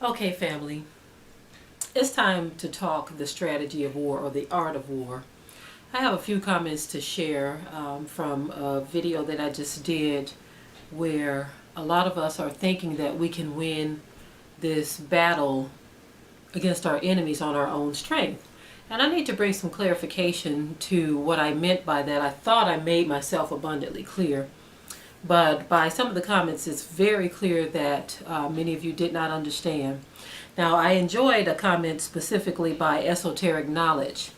Okay, family, it's time to talk the strategy of war or the art of war. I have a few comments to share from a video that I just did where a lot of us are thinking that we can win this battle against our enemies on our own strength. And I need to bring some clarification to what I meant by that. I thought I made myself abundantly clear, but by some of the comments it's very clear that many of you did not understand. Now, I enjoyed a comment specifically by Esoteric Knowledge.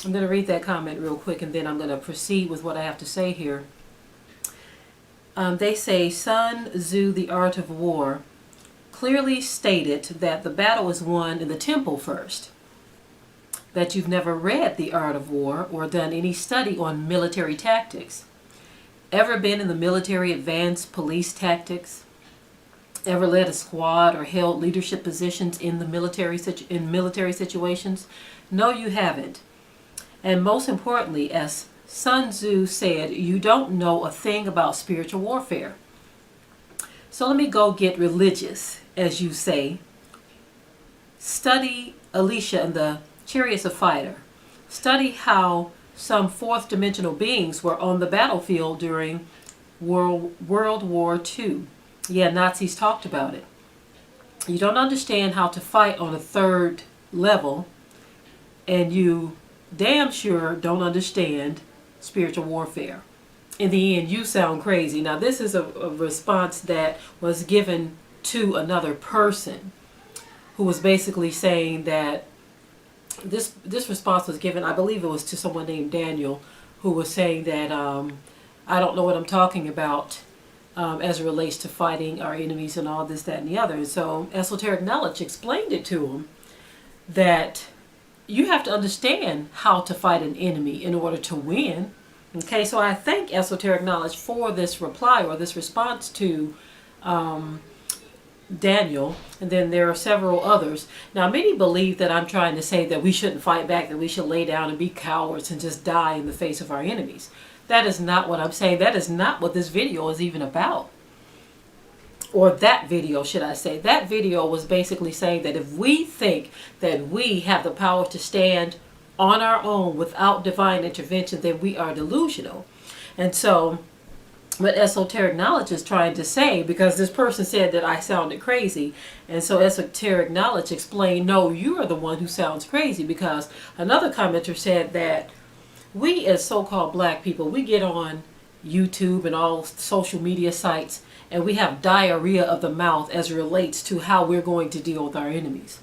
I'm going to read that comment real quick and then I'm going to proceed with what I have to say here. They say Sun Tzu, The Art of War, clearly stated that the battle is won in the temple first. That you've never read The Art of War or done any study on military tactics. Ever been in the military advanced police tactics? Ever led a squad or held leadership positions in the military situations? No, you haven't. And most importantly, as Sun Tzu said, you don't know a thing about spiritual warfare. So let me go get religious, as you say. Study Alicia and the Chariots of Fire. Study how some fourth dimensional beings were on the battlefield during World War II. Yeah, Nazis talked about it. You don't understand how to fight on a third level, and you damn sure don't understand spiritual warfare. In the end, you sound crazy. Now, this is a response that was given to another person who was basically saying that this response was given, I believe it was to someone named Daniel, who was saying that I don't know what I'm talking about as it relates to fighting our enemies and all this, that, and the other. And so Esoteric Knowledge explained it to him that you have to understand how to fight an enemy in order to win. Okay, so I thank Esoteric Knowledge for this reply or this response to Daniel, and then there are several others. Now, many believe that I'm trying to say that we shouldn't fight back, that we should lay down and be cowards and just die in the face of our enemies. That is not what I'm saying. That is not what this video is even about. Or that video, should I say. That video was basically saying that if we think that we have the power to stand on our own without divine intervention, then we are delusional. And so what Esoteric Knowledge is trying to say, because this person said that I sounded crazy, and so Esoteric Knowledge explained, no, you are the one who sounds crazy, because another commenter said that we as so-called black people, we get on YouTube and all social media sites and we have diarrhea of the mouth as it relates to how we're going to deal with our enemies.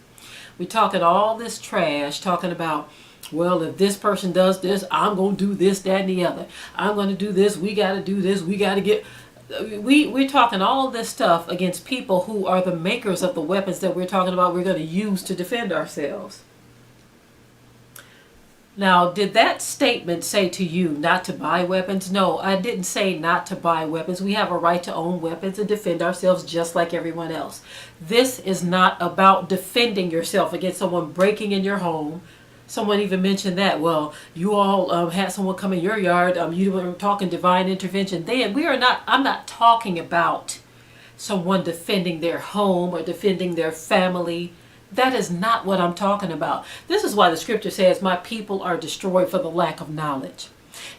We're talking all this trash, talking about, well, if this person does this, I'm going to do this, that, and the other. I'm going to do this, we got to do this, we got to get... We're talking all this stuff against people who are the makers of the weapons that we're talking about we're going to use to defend ourselves. Now, did that statement say to you not to buy weapons? No, I didn't say not to buy weapons. We have a right to own weapons and defend ourselves just like everyone else. This is not about defending yourself against someone breaking in your home. Someone even mentioned that, well, you all had someone come in your yard. You were talking divine intervention. Then I'm not talking about someone defending their home or defending their family. That is not what I'm talking about. This is why the scripture says, my people are destroyed for the lack of knowledge.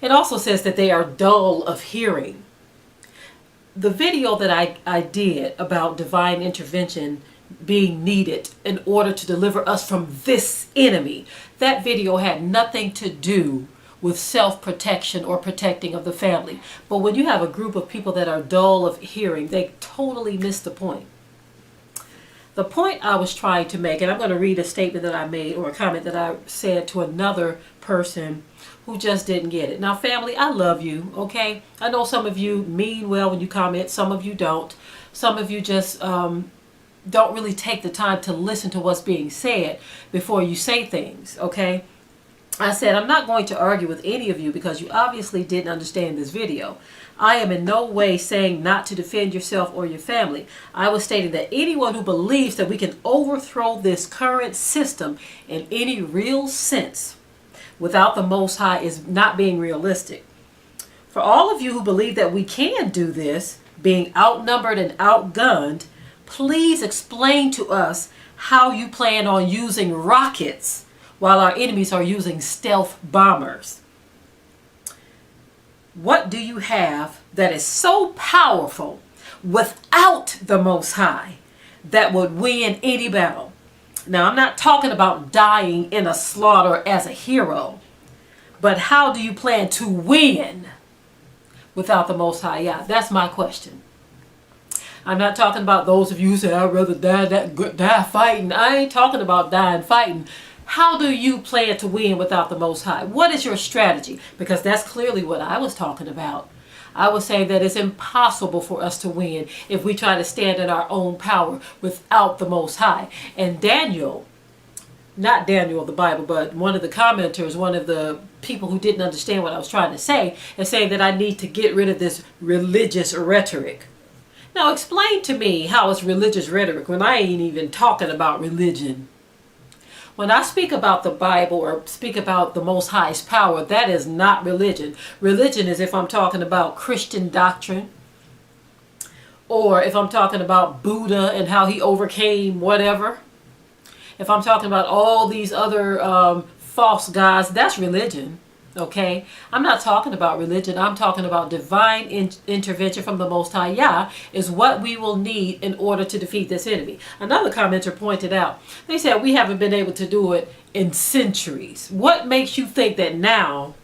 It also says that they are dull of hearing. The video that I did about divine intervention being needed in order to deliver us from this enemy, that video had nothing to do with self-protection or protecting of the family. But when you have a group of people that are dull of hearing, they totally miss the point. The point I was trying to make, and I'm going to read a statement that I made or a comment that I said to another person who just didn't get it. Now, family, I love you, okay? I know some of you mean well when you comment. Some of you don't. Some of you just don't really take the time to listen to what's being said before you say things, okay? I said, I'm not going to argue with any of you because you obviously didn't understand this video. I am in no way saying not to defend yourself or your family. I was stating that anyone who believes that we can overthrow this current system in any real sense without the Most High is not being realistic. For all of you who believe that we can do this, being outnumbered and outgunned, Please explain to us how you plan on using rockets while our enemies are using stealth bombers. What do you have that is so powerful without the Most High that would win any battle? Now, I'm not talking about dying in a slaughter as a hero, but how do you plan to win without the Most High? Yeah, that's my question. I'm not talking about those of you who say, I'd rather die fighting. I ain't talking about dying fighting. How do you plan to win without the Most High? What is your strategy? Because that's clearly what I was talking about. I would say that it's impossible for us to win if we try to stand in our own power without the Most High. And Daniel, not Daniel of the Bible, but one of the commenters, one of the people who didn't understand what I was trying to say, is saying that I need to get rid of this religious rhetoric. Now explain to me how it's religious rhetoric when I ain't even talking about religion. When I speak about the Bible or speak about the Most High's power, that is not religion. Religion is if I'm talking about Christian doctrine, or if I'm talking about Buddha and how he overcame whatever. If I'm talking about all these other false gods, that's religion. Okay, I'm not talking about religion. I'm talking about divine intervention from the Most High Yah is what we will need in order to defeat this enemy. Another commenter pointed out, they said we haven't been able to do it in centuries. What makes you think that now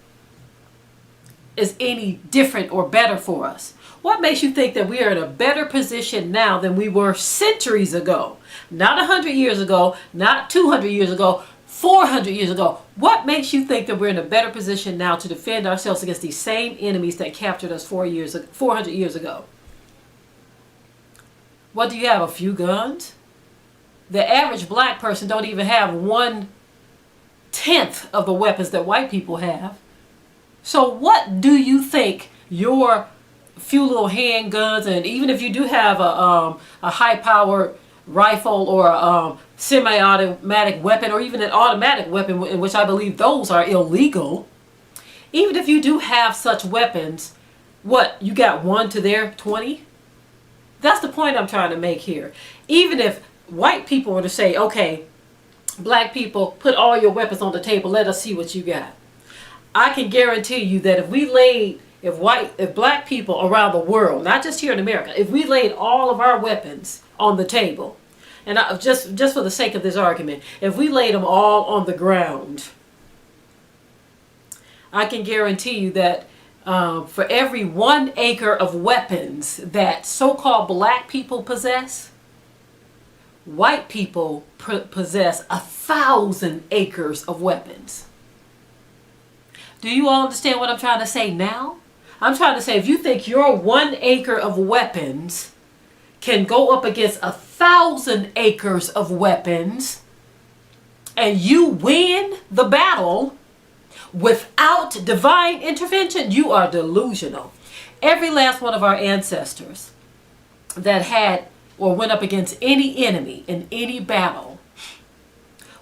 is any different or better for us? What makes you think that we are in a better position now than we were centuries ago? Not 100 years ago, not 200 years ago, 400 years ago. What makes you think that we're in a better position now to defend ourselves against these same enemies that captured us 400 years ago? What do you have? A few guns? The average black person don't even have 1/10 of the weapons that white people have. So what do you think your few little handguns, and even if you do have a high-powered rifle or a semi-automatic weapon or even an automatic weapon, in which I believe those are illegal, even if you do have such weapons, what, you got 1 to their 20? That's the point I'm trying to make here. Even if white people were to say, okay, black people, put all your weapons on the table, let us see what you got. I can guarantee you that if black people around the world, not just here in America, if we laid all of our weapons on the table, and just for the sake of this argument, if we laid them all on the ground, I can guarantee you that for every 1 acre of weapons that so-called black people possess, white people possess 1,000 acres of weapons. Do you all understand what I'm trying to say now? I'm trying to say, if you think your 1 acre of weapons can go up against 1,000 acres of weapons and you win the battle without divine intervention, you are delusional. Every last one of our ancestors that had or went up against any enemy in any battle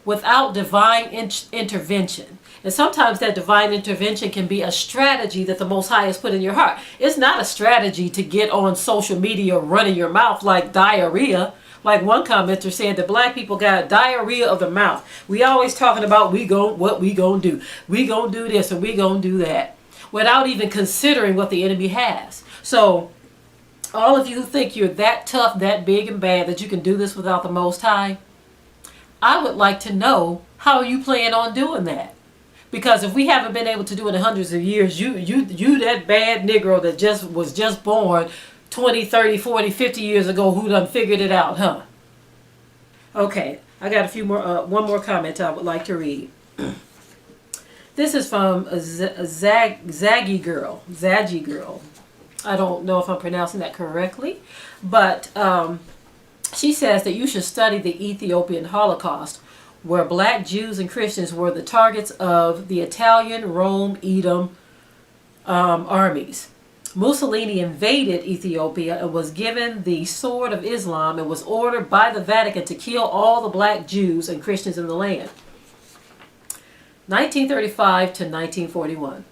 without divine intervention. And sometimes that divine intervention can be a strategy that the Most High has put in your heart. It's not a strategy to get on social media running your mouth like diarrhea. Like one commenter said that black people got diarrhea of the mouth. We always talking about what we gonna do. We gonna do this and we gonna do that, without even considering what the enemy has. So all of you who think you're that tough, that big and bad, that you can do this without the Most High, I would like to know how you plan on doing that. Because if we haven't been able to do it in hundreds of years, you that bad Negro that was just born 20, 30, 40, 50 years ago who done figured it out, huh? Okay, I got one more comment I would like to read. This is from Zaggy Girl. I don't know if I'm pronouncing that correctly, but she says that you should study the Ethiopian Holocaust, where black Jews and Christians were the targets of the Italian, Rome, Edom armies. Mussolini invaded Ethiopia and was given the sword of Islam and was ordered by the Vatican to kill all the black Jews and Christians in the land. 1935 to 1941.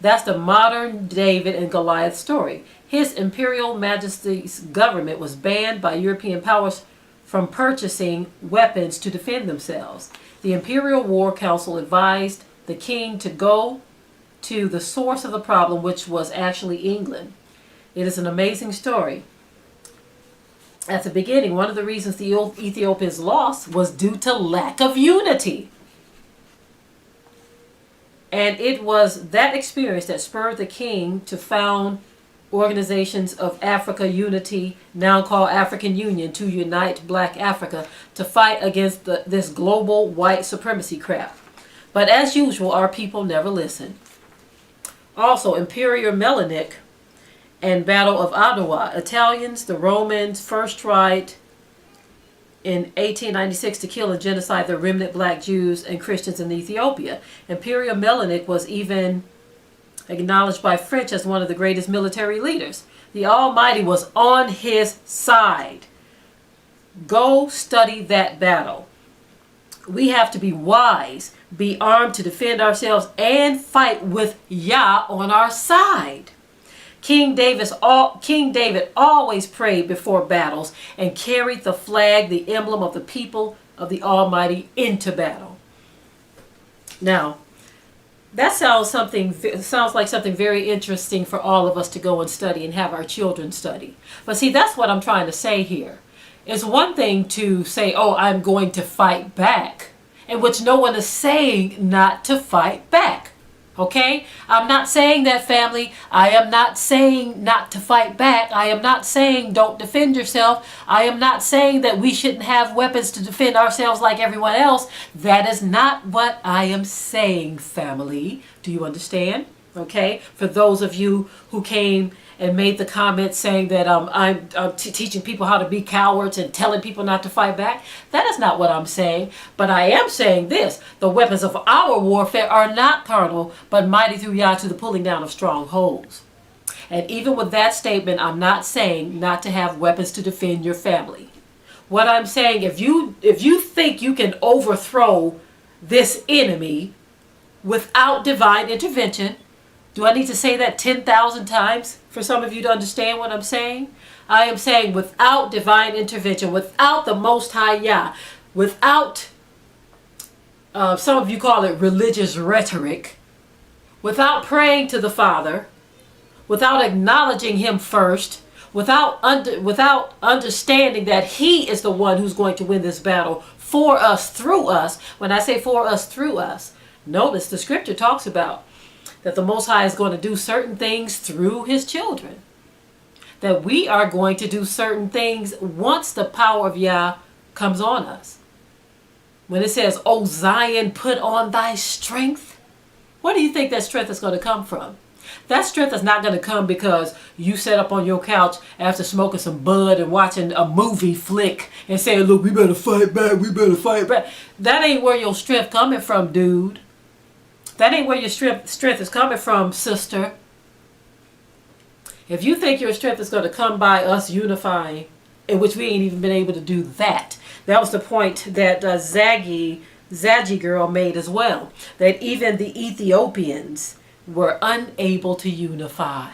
That's the modern David and Goliath story. His imperial majesty's government was banned by European powers from purchasing weapons to defend themselves. The Imperial War Council advised the king to go to the source of the problem, which was actually England. It is an amazing story. At the beginning, one of the reasons the Ethiopians lost was due to lack of unity. And it was that experience that spurred the king to found organizations of Africa Unity, now called African Union, to unite Black Africa to fight against this global white supremacy crap. But as usual, our people never listen. Also, Imperial Melanich and Battle of Adwa. Italians, the Romans first tried in 1896 to kill and genocide the remnant Black Jews and Christians in Ethiopia. Imperial Melanich was even acknowledged by French as one of the greatest military leaders. The Almighty was on his side. Go study that battle. We have to be wise, be armed to defend ourselves, and fight with Yah on our side. King David always prayed before battles and carried the flag, the emblem of the people of the Almighty, into battle. Now, that sounds like something very interesting for all of us to go and study and have our children study. But see, that's what I'm trying to say here. It's one thing to say, oh, I'm going to fight back, in which no one is saying not to fight back. Okay? I'm not saying that, family. I am not saying not to fight back. I am not saying don't defend yourself. I am not saying that we shouldn't have weapons to defend ourselves like everyone else. That is not what I am saying, family. Do you understand? Okay? For those of you who came and made the comment saying that I'm teaching people how to be cowards and telling people not to fight back. That is not what I'm saying. But I am saying this. The weapons of our warfare are not carnal, but mighty through Yah to the pulling down of strongholds. And even with that statement, I'm not saying not to have weapons to defend your family. What I'm saying, if you think you can overthrow this enemy without divine intervention, do I need to say that 10,000 times for some of you to understand what I'm saying? I am saying without divine intervention, without the Most High Yah, without, some of you call it religious rhetoric, without praying to the Father, without acknowledging Him first, without understanding that He is the one who's going to win this battle for us, through us. When I say for us, through us, notice the scripture talks about that the Most High is going to do certain things through His children. That we are going to do certain things once the power of Yah comes on us. When it says, O Zion, put on thy strength, where do you think that strength is going to come from? That strength is not going to come because you sat up on your couch after smoking some bud and watching a movie flick and saying, look, we better fight back, we better fight back. That ain't where your strength coming from, dude. That ain't where your strength is coming from, sister. If you think your strength is going to come by us unifying, in which we ain't even been able to do that. That was the point that Zaggy girl made as well. That even the Ethiopians were unable to unify.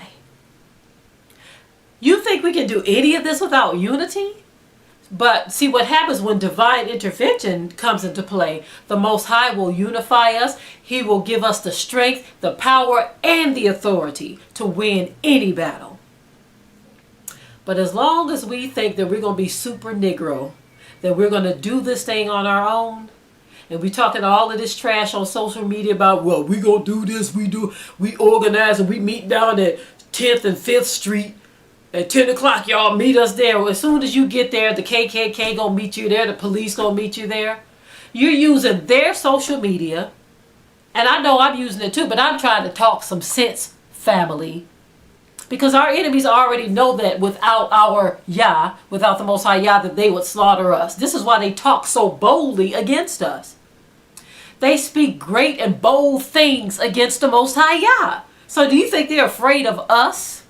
You think we can do any of this without unity? But see, what happens when divine intervention comes into play, the Most High will unify us. He will give us the strength, the power, and the authority to win any battle. But as long as we think that we're going to be super Negro, that we're going to do this thing on our own, and we're talking all of this trash on social media about, well, we going to do this, we organize and we meet down at 10th and 5th Street. At 10 o'clock, y'all meet us there. Well, as soon as you get there, the KKK gonna meet you there. The police gonna meet you there. You're using their social media. And I know I'm using it too, but I'm trying to talk some sense, family. Because our enemies already know that without our Yah, without the Most High Yah, that they would slaughter us. This is why they talk so boldly against us. They speak great and bold things against the Most High Yah. So do you think they're afraid of us?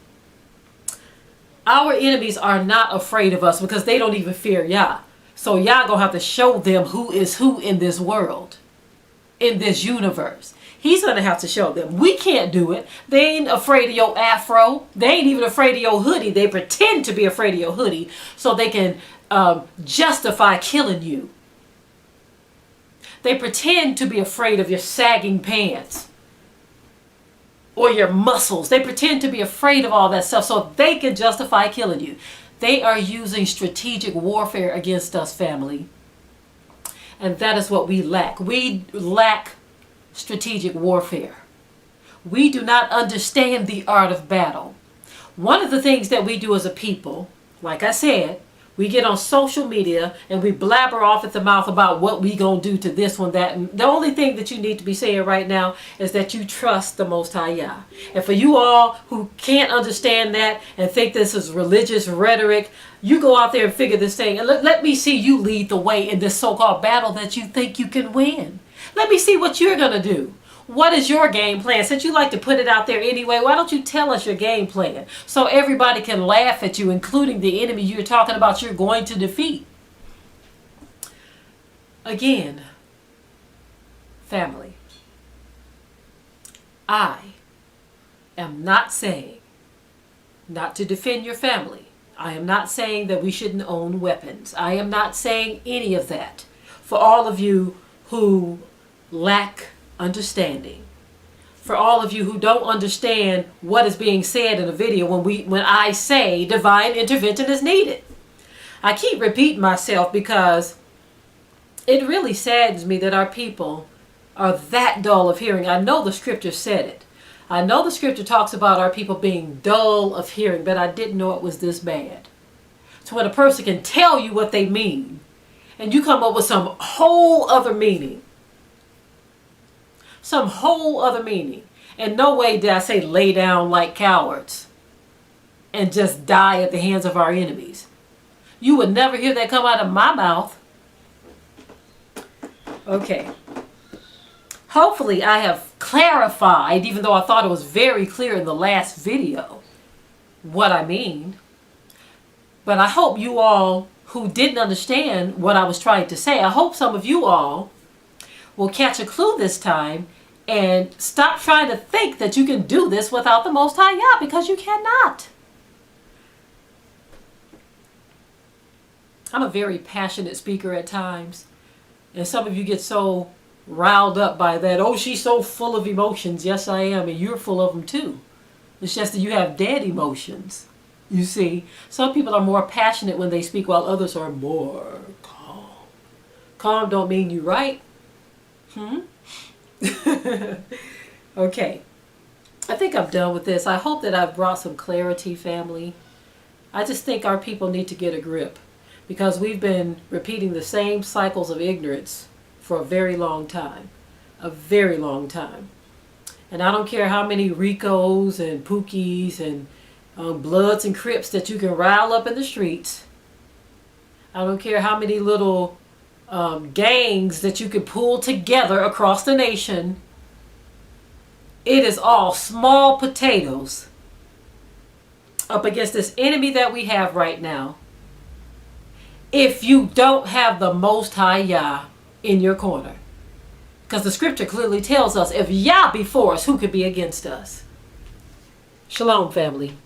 Our enemies are not afraid of us because they don't even fear Yah. So Yah gonna have to show them who is who in this world, in this universe. He's going to have to show them. We can't do it. They ain't afraid of your afro. They ain't even afraid of your hoodie. They pretend to be afraid of your hoodie so they can justify killing you. They pretend to be afraid of your sagging pants or your muscles. They pretend to be afraid of all that stuff so they can justify killing you. They are using strategic warfare against us, family. And that is what we lack. We lack strategic warfare. We do not understand the art of battle. One of the things that we do as a people, like I said, we get on social media and we blabber off at the mouth about what we gonna do to this one, that. And the only thing that you need to be saying right now is that you trust the Most High Yah. And for you all who can't understand that and think this is religious rhetoric, you go out there and figure this thing. And let me see you lead the way in this so-called battle that you think you can win. Let me see what you're gonna do. What is your game plan? Since you like to put it out there anyway, why don't you tell us your game plan so everybody can laugh at you, including the enemy you're talking about you're going to defeat? Again, family, I am not saying not to defend your family. I am not saying that we shouldn't own weapons. I am not saying any of that. For all of you who lack understanding, for all of you who don't understand what is being said in a video when I say divine intervention is needed. I keep repeating myself because it really saddens me that our people are that dull of hearing. I know the scripture said it. I know the scripture talks about our people being dull of hearing, but I didn't know it was this bad. So when a person can tell you what they mean and you come up with some whole other meaning, some whole other meaning. In no way did I say lay down like cowards and just die at the hands of our enemies. You would never hear that come out of my mouth. Okay. Hopefully I have clarified, even though I thought it was very clear in the last video, what I mean. But I hope you all who didn't understand what I was trying to say, I hope some of you all will catch a clue this time and stop trying to think that you can do this without the Most High Yah, because you cannot. I'm a very passionate speaker at times, and some of you get so riled up by that. Oh, she's so full of emotions. Yes, I am, and you're full of them too. It's just that you have dead emotions. You see, some people are more passionate when they speak while others are more calm. Calm don't mean you right. Okay, I think I'm done with this. I hope that I've brought some clarity, family. I just think our people need to get a grip, because we've been repeating the same cycles of ignorance for a very long time. A very long time. And I don't care how many Ricos and Pookies and Bloods and Crips that you can rile up in the streets. I don't care how many little gangs that you could pull together across the nation. It is all small potatoes up against this enemy that we have right now, if you don't have the Most High Yah in your corner. Because the scripture clearly tells us, if Yah be for us, who could be against us? Shalom, family.